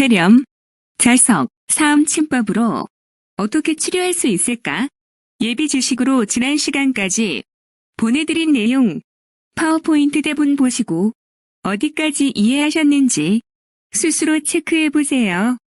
폐렴, 자석, 사암침법으로 어떻게 치료할 수 있을까? 예비 주식으로 지난 시간까지 보내드린 내용 파워포인트 대본 보시고 어디까지 이해하셨는지 스스로 체크해 보세요.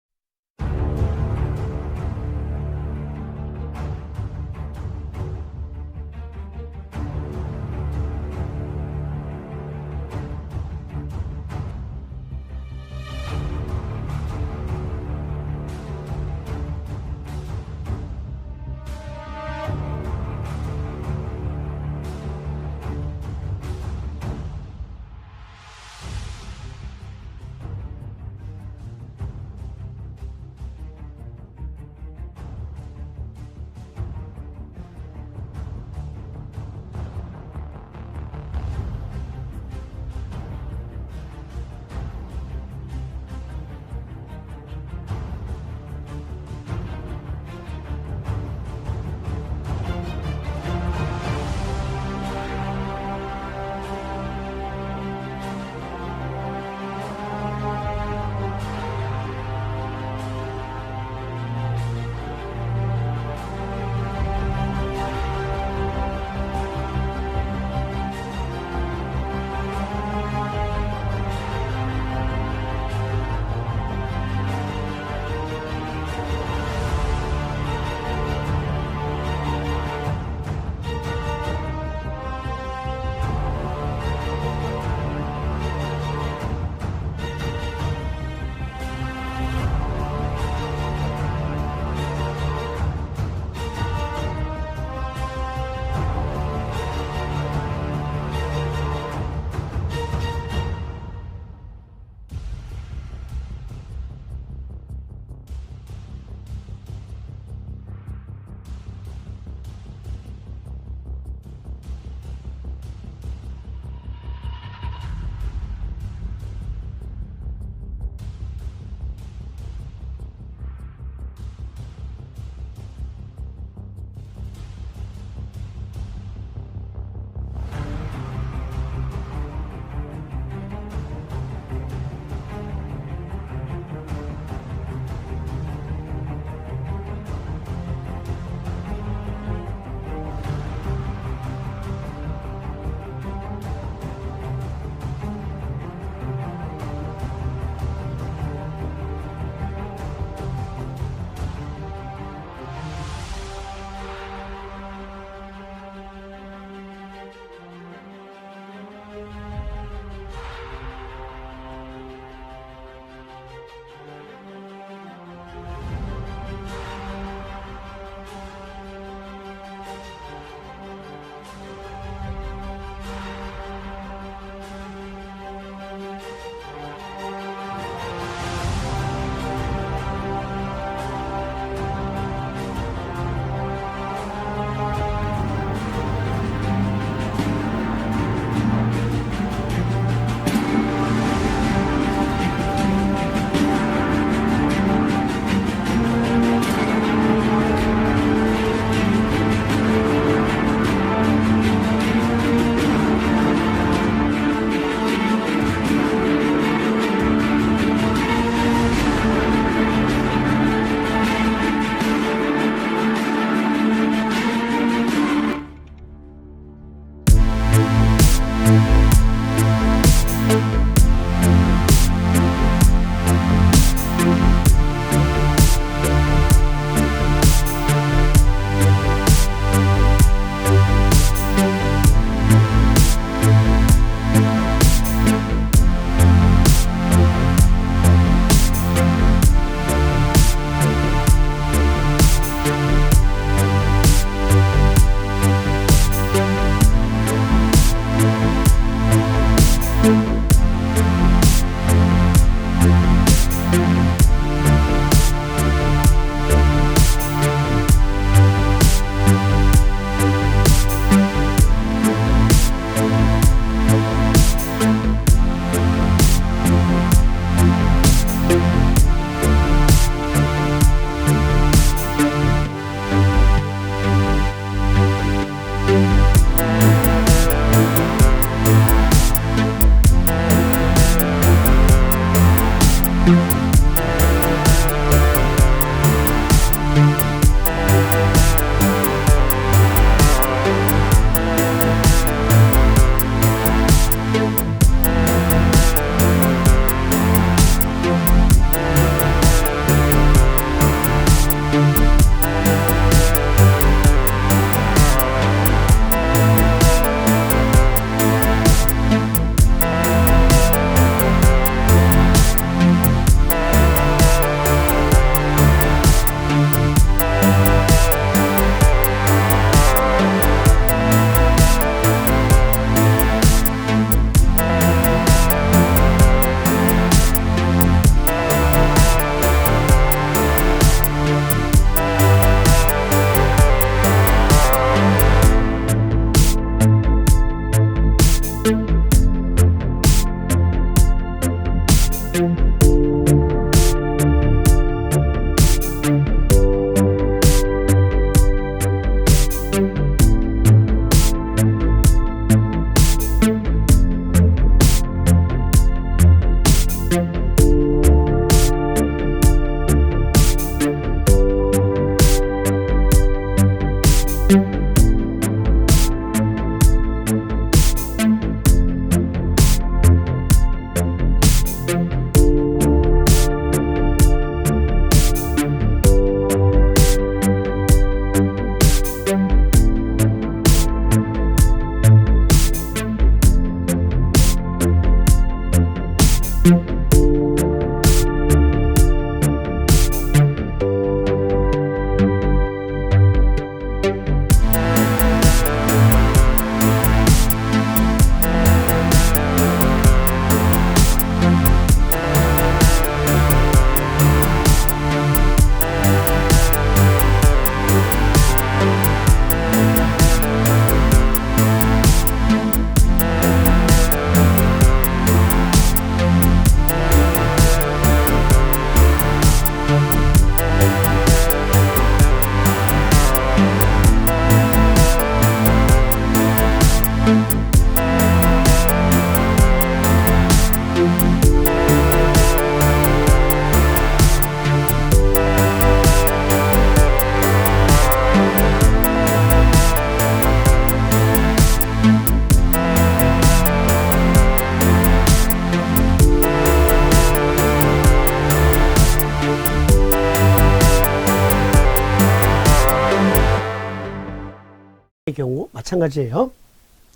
경우 마찬가지예요.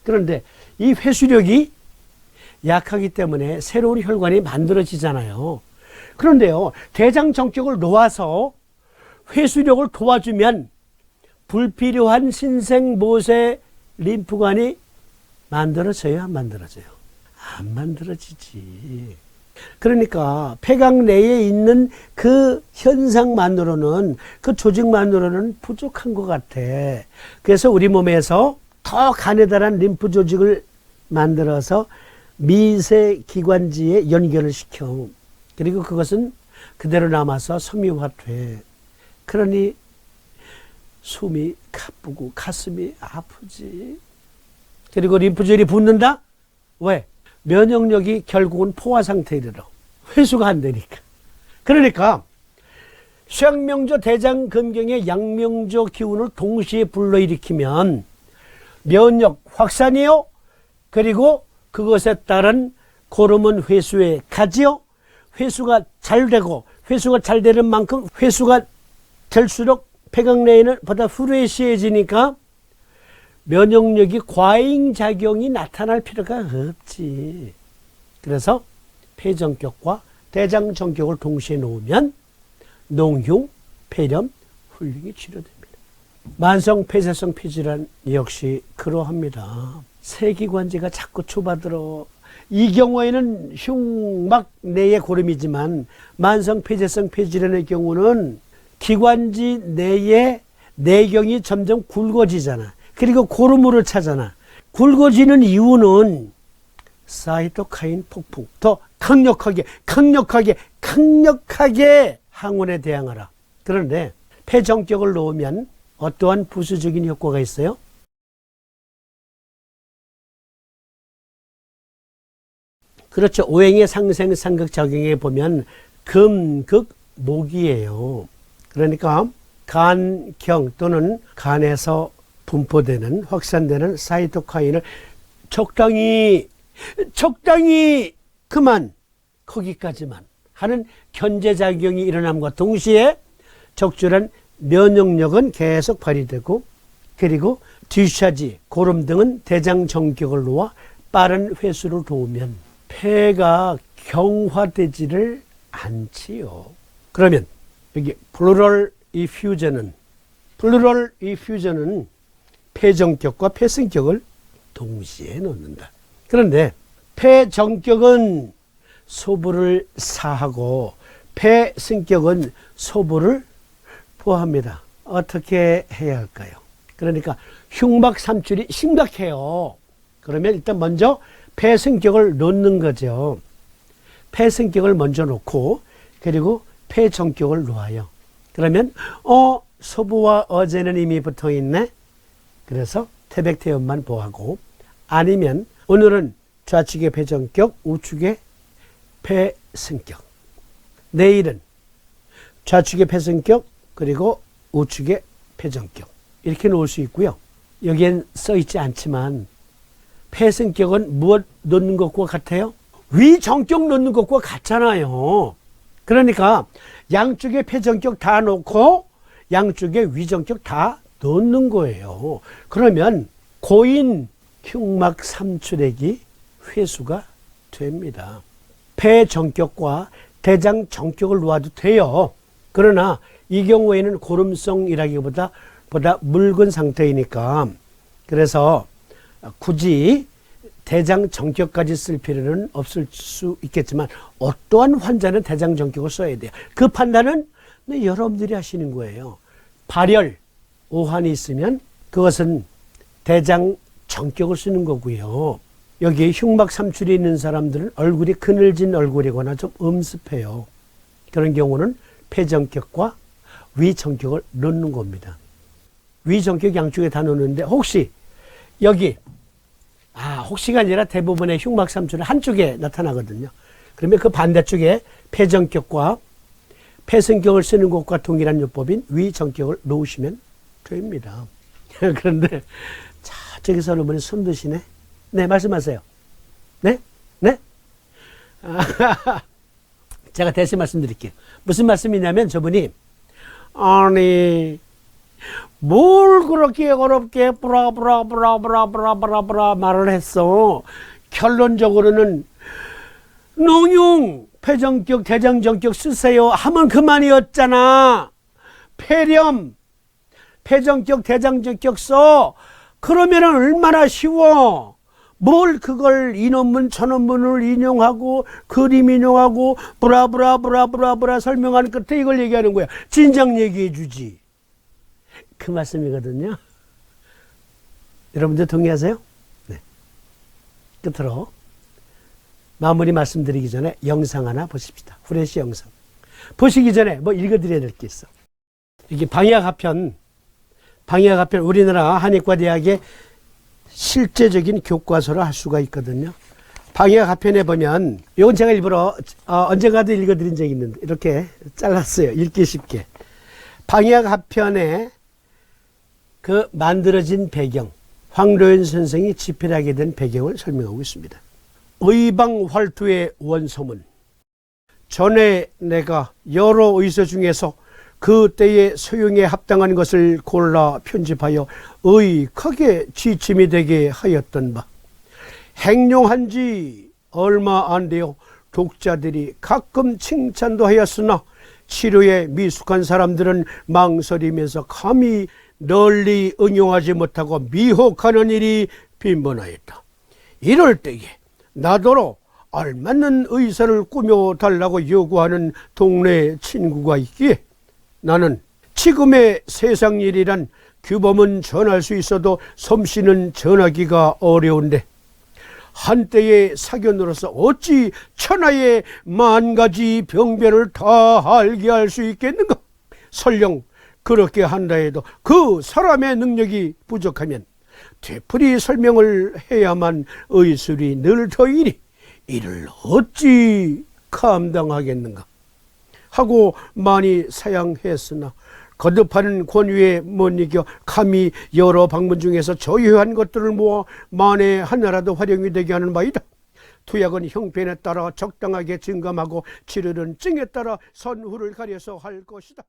그런데 이 회수력이 약하기 때문에 새로운 혈관이 만들어지잖아요. 그런데요, 대장 정격을 놓아서 회수력을 도와주면 불필요한 신생모세 림프관이 만들어져요, 안 만들어져요? 안 만들어지지. 그러니까 폐각 내에 있는 그 현상만으로는, 그 조직만으로는 부족한 것 같아. 그래서 우리 몸에서 더 가느다란 림프 조직을 만들어서 미세 기관지에 연결을 시켜. 그리고 그것은 그대로 남아서 섬유화돼. 그러니 숨이 가쁘고 가슴이 아프지. 그리고 림프절이 붓는다? 왜? 면역력이 결국은 포화 상태에 이르러 회수가 안 되니까. 그러니까 쇠약명조 대장금경의 양명조 기운을 동시에 불러일으키면 면역 확산이요, 그리고 그것에 따른 고름은 회수에 가지요. 회수가 잘 되고, 회수가 잘 되는 만큼 회수가 될수록 폐각 내에는 보다 후레쉬해지니까 면역력이 과잉작용이 나타날 필요가 없지. 그래서 폐정격과 대장정격을 동시에 놓으면 농흉, 폐렴, 훌륭히 치료됩니다. 만성 폐쇄성 폐질환 역시 그러합니다. 세기관지가 자꾸 좁아들어. 이 경우에는 흉막 내의 고름이지만 만성 폐쇄성 폐질환의 경우는 기관지 내의 내경이 점점 굵어지잖아. 그리고 고름으로 차잖아. 굵어지는 이유는 사이토카인 폭풍, 더 강력하게 항원에 대항하라. 그런데 폐정격을 놓으면 어떠한 부수적인 효과가 있어요? 그렇죠. 오행의 상생 삼극작용에 보면 금극목이에요. 그러니까 간경 또는 간에서 분포되는, 확산되는 사이토카인을 적당히 그만, 거기까지만 하는 견제작용이 일어남과 동시에 적절한 면역력은 계속 발휘되고, 그리고 디샤지, 고름 등은 대장정격을 놓아 빠른 회수를 도우면 폐가 경화되지를 않지요. 그러면 여기 플루럴 이퓨전은 폐정격과 폐승격을 동시에 놓는다. 그런데 폐정격은 소부를 사하고 폐승격은 소부를 보합니다. 어떻게 해야 할까요? 그러니까 흉막 삼출이 심각해요. 그러면 일단 먼저 폐승격을 놓는 거죠. 폐승격을 먼저 놓고, 그리고 폐정격을 놓아요. 그러면 소부와 어제는 이미 붙어 있네. 그래서 태백태연만 보하고, 아니면 오늘은 좌측의 폐정격, 우측의 폐승격, 내일은 좌측의 폐성격 그리고 우측의 폐정격 이렇게 놓을 수 있고요. 여기엔 써있지 않지만 폐성격은 무엇 놓는 것과 같아요? 위정격 놓는 것과 같잖아요. 그러니까 양쪽에 폐정격 다 놓고 양쪽에 위정격 다 놓는 거예요. 그러면 고인 흉막 삼출액이 회수가 됩니다. 폐정격과 대장 정격을 놓아도 돼요. 그러나 이 경우에는 고름성이라기보다 묽은 상태이니까 그래서 굳이 대장 정격까지 쓸 필요는 없을 수 있겠지만 어떠한 환자는 대장 정격을 써야 돼요. 그 판단은 여러분들이 하시는 거예요. 발열, 오한이 있으면 그것은 대장 정격을 쓰는 거고요. 여기 흉막 삼출이 있는 사람들은 얼굴이 그늘진 얼굴이거나 좀 음습해요. 그런 경우는 폐정격과 위정격을 넣는 겁니다. 위정격 양쪽에 다 넣는데 혹시 여기 혹시가 아니라 대부분의 흉막 삼출은 한쪽에 나타나거든요. 그러면 그 반대쪽에 폐정격과 폐성격을 쓰는 것과 동일한 요법인 위정격을 놓으시면 됩니다. 그런데 저쪽에서 어머니 손 드시네. 네, 말씀하세요. 네? 네? 제가 대신 말씀드릴게요. 무슨 말씀이냐면 저분이 아니 뭘 그렇게 어렵게 브라브라브라브라브라브라 말을 했어. 결론적으로는 농용 폐정격 대장정격 쓰세요 하면 그만이었잖아. 폐렴 폐정격 대장정격 써. 그러면 얼마나 쉬워. 뭘 그걸 인원문 천원문을 인용하고 그림 인용하고 브라브라브라브라브라 설명하는 끝에 이걸 얘기하는 거야. 진작 얘기해 주지. 그 말씀이거든요. 여러분들 동의하세요? 네. 끝으로 마무리 말씀드리기 전에 영상 하나 보십시다. 후레쉬 영상. 보시기 전에 뭐 읽어드려야 될 게 있어. 이게 방역학편 우리나라 한의과대학의 실제적인 교과서를 할 수가 있거든요. 방역학편에 보면 이건 제가 일부러 언젠가도 읽어드린 적이 있는데 이렇게 잘랐어요. 읽기 쉽게. 방역학편에 그 만들어진 배경, 황로연 선생이 집필하게 된 배경을 설명하고 있습니다. 의방활투의 원소문. 전에 내가 여러 의서 중에서 그때의 소용에 합당한 것을 골라 편집하여 의크게 지침이 되게 하였던 바, 행용한 지 얼마 안 되어 독자들이 가끔 칭찬도 하였으나 치료에 미숙한 사람들은 망설이면서 감히 널리 응용하지 못하고 미혹하는 일이 빈번하였다. 이럴 때에 나더러 알맞는 의사를 꾸며달라고 요구하는 동네 친구가 있기에 나는 지금의 세상 일이란 규범은 전할 수 있어도 솜씨는 전하기가 어려운데 한때의 사견으로서 어찌 천하의 만가지 병변을 다 알게 할 수 있겠는가? 설령 그렇게 한다 해도 그 사람의 능력이 부족하면 되풀이 설명을 해야만 의술이 늘 터이니 이를 어찌 감당하겠는가 하고 많이 사양했으나 거듭하는 권위에 못 이겨 감히 여러 방문 중에서 저유한 것들을 모아 만에 하나라도 활용이 되게 하는 바이다. 투약은 형편에 따라 적당하게 증감하고 치료는 증에 따라 선후를 가려서 할 것이다.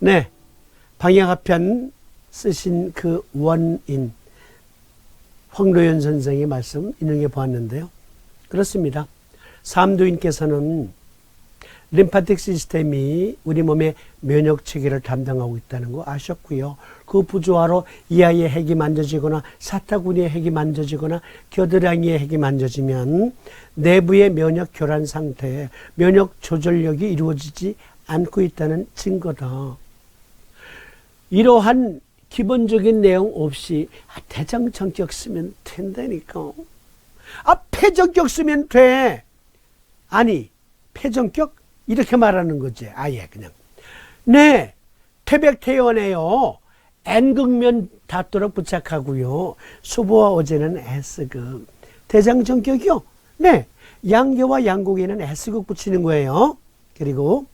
네, 방향화편 쓰신 그 원인, 황로연 선생의 말씀 인용해 보았는데요. 그렇습니다. 삼도인께서는 림파틱 시스템이 우리 몸의 면역 체계를 담당하고 있다는 거 아셨고요. 그 부조화로 이하의 핵이 만져지거나 사타구니의 핵이 만져지거나 겨드랑이의 핵이 만져지면 내부의 면역 교란 상태에 면역 조절력이 이루어지지 않고 있다는 증거다. 이러한 기본적인 내용 없이 대장정격 쓰면 된다니까. 폐정격 쓰면 돼. 아니, 폐정격? 이렇게 말하는 거지. 아예 그냥. 네, 태백태연에요. N극면 닿도록 부착하고요. 수보와 어제는 S극. 대장정격이요. 네, 양계와 양곡에는 S극 붙이는 거예요. 그리고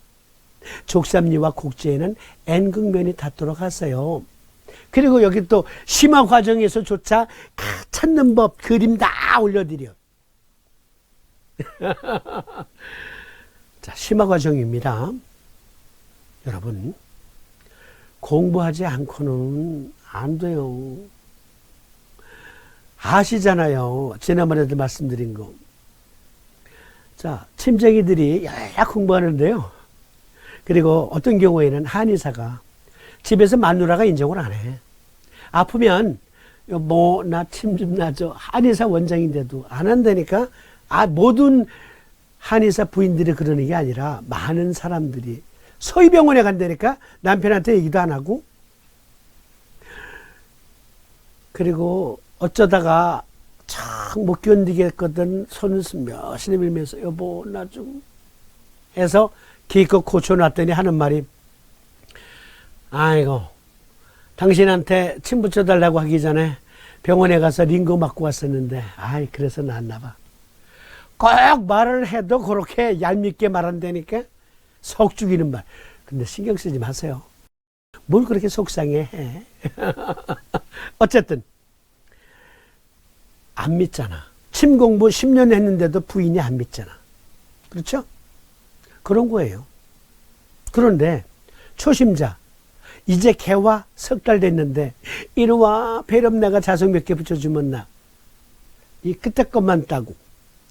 족삼리와 곡지에는 N극면이 닿도록 하세요. 그리고 여기 또 심화 과정에서조차 찾는 법 그림 다 올려드려. 자, 심화 과정입니다. 여러분, 공부하지 않고는 안 돼요. 아시잖아요. 지난번에도 말씀드린 거. 자, 침쟁이들이 약 공부하는데요. 그리고 어떤 경우에는 한의사가 집에서 마누라가 인정을 안 해. 아프면 나 침 좀 놔줘. 한의사 원장인데도 안 한다니까. 모든 한의사 부인들이 그러는 게 아니라 많은 사람들이 서희병원에 간다니까 남편한테 얘기도 안 하고. 그리고 어쩌다가 참 못 견디겠거든 손을 몇시나 밀면서 여보 나 좀 해서 기껏 고쳐놨더니 하는 말이 아이고 당신한테 침 붙여달라고 하기 전에 병원에 가서 링거 맞고 왔었는데 그래서 낫나 봐. 꼭 말을 해도 그렇게 얄밉게 말한다니까. 속 죽이는 말. 근데 신경 쓰지 마세요. 뭘 그렇게 속상해 해. 어쨌든 안 믿잖아. 침 공부 10년 했는데도 부인이 안 믿잖아. 그렇죠? 그런 거예요. 그런데 초심자 이제 개화 석 달 됐는데 이리와 배름 내가 자석 몇 개 붙여주면 나. 이 그때 것만 따고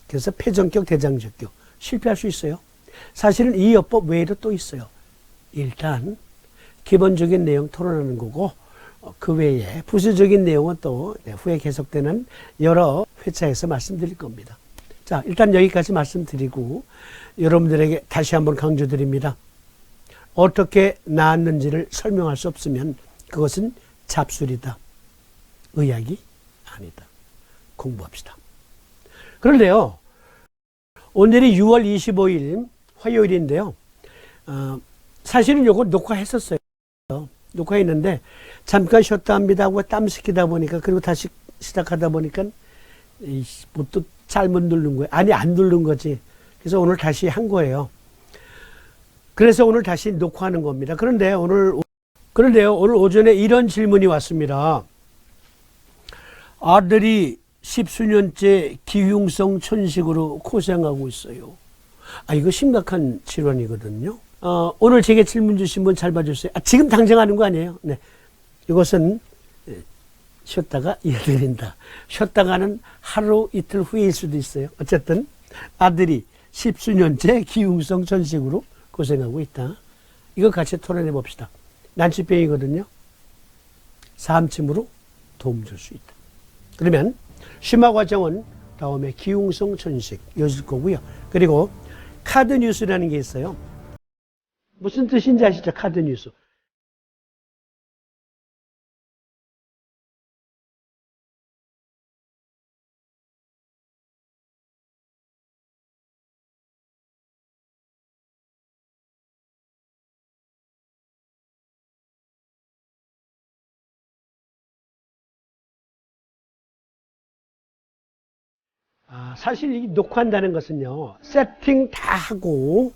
그래서 폐정격 대장정격 실패할 수 있어요. 사실은 이 요법 외에도 또 있어요. 일단 기본적인 내용 토론하는 거고 그 외에 부수적인 내용은 또 후에 계속되는 여러 회차에서 말씀드릴 겁니다. 자, 일단 여기까지 말씀드리고 여러분들에게 다시 한번 강조드립니다. 어떻게 나았는지를 설명할 수 없으면 그것은 잡술이다. 의학이 아니다. 공부합시다. 그런데요, 오늘이 6월 25일 화요일인데요. 사실은 요거 녹화했었어요. 녹화했는데 잠깐 쉬었다 합니다 하고 땀 식히다 보니까 그리고 다시 시작하다 보니까 뭐 또 잘못 누른 거예요. 아니 안 누른 거지. 그래서 오늘 다시 한 거예요. 그래서 오늘 다시 녹화하는 겁니다. 그런데요 오늘 오전에 이런 질문이 왔습니다. 아들이 10수년째 기흉성 천식으로 고생하고 있어요. 이거 심각한 질환이거든요. 오늘 제게 질문 주신 분 잘 봐주세요. 지금 당장 하는 거 아니에요. 네. 이것은 쉬었다가 이어드린다. 쉬었다가는 하루 이틀 후일 수도 있어요. 어쨌든 아들이 10수년째 기흉성 천식으로 고생하고 있다. 이거 같이 토론해 봅시다. 난치병이거든요. 사암침으로 도움 줄 수 있다. 그러면 심화 과정은 다음에 기흉성 천식 이어질 거고요. 그리고 카드 뉴스라는 게 있어요. 무슨 뜻인지 아시죠? 카드 뉴스. 사실 이 녹화한다는 것은요, 세팅 다 하고,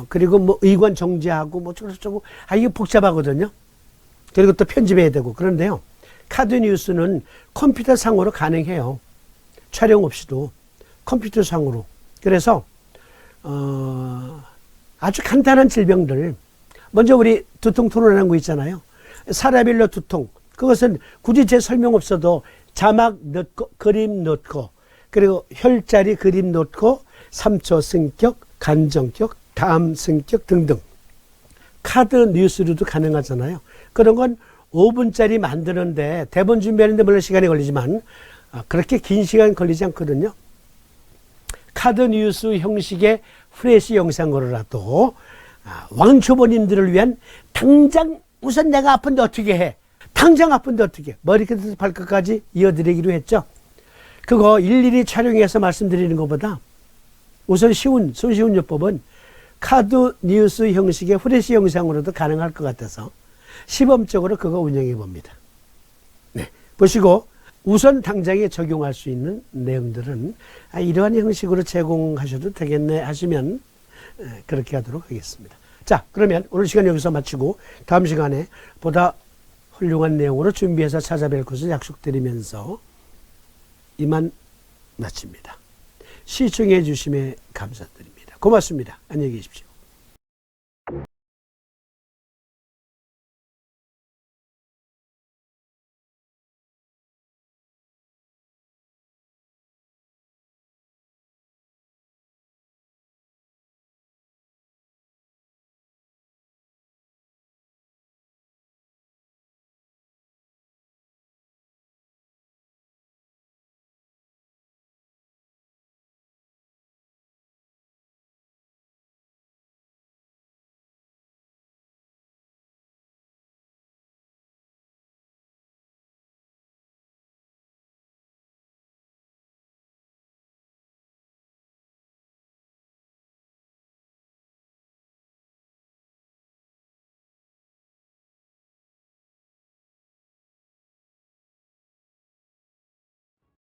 그리고 뭐 의관 정지하고 뭐 저쩌고, 이게 복잡하거든요. 그리고 또 편집해야 되고. 그런데요, 카드 뉴스는 컴퓨터 상으로 가능해요. 촬영 없이도 컴퓨터 상으로. 그래서, 아주 간단한 질병들. 먼저 우리 두통 토론하는 거 있잖아요. 사례별로 두통. 그것은 굳이 제 설명 없어도 자막 넣고 그림 넣고 그리고 혈자리 그림 넣고 3초 승격, 간정격, 다음 승격 등등. 카드 뉴스로도 가능하잖아요. 그런 건 5분짜리 만드는데 대본 준비하는데 물론 시간이 걸리지만 그렇게 긴 시간 걸리지 않거든요. 카드 뉴스 형식의 프레시 영상으로라도 왕초보님들을 위한 당장 우선 내가 아픈데 어떻게 해? 당장 아픈데 어떻게 해? 머리끝에서 발끝까지 이어드리기로 했죠. 그거 일일이 촬영해서 말씀드리는 것보다 우선 손쉬운 요법은 카드 뉴스 형식의 프레시 영상으로도 가능할 것 같아서 시범적으로 그거 운영해 봅니다. 네, 보시고 우선 당장에 적용할 수 있는 내용들은 이러한 형식으로 제공하셔도 되겠네 하시면 그렇게 하도록 하겠습니다. 자, 그러면 오늘 시간 여기서 마치고 다음 시간에 보다 훌륭한 내용으로 준비해서 찾아뵐 것을 약속드리면서 이만 마칩니다. 시청해 주심에 감사드립니다. 고맙습니다. 안녕히 계십시오.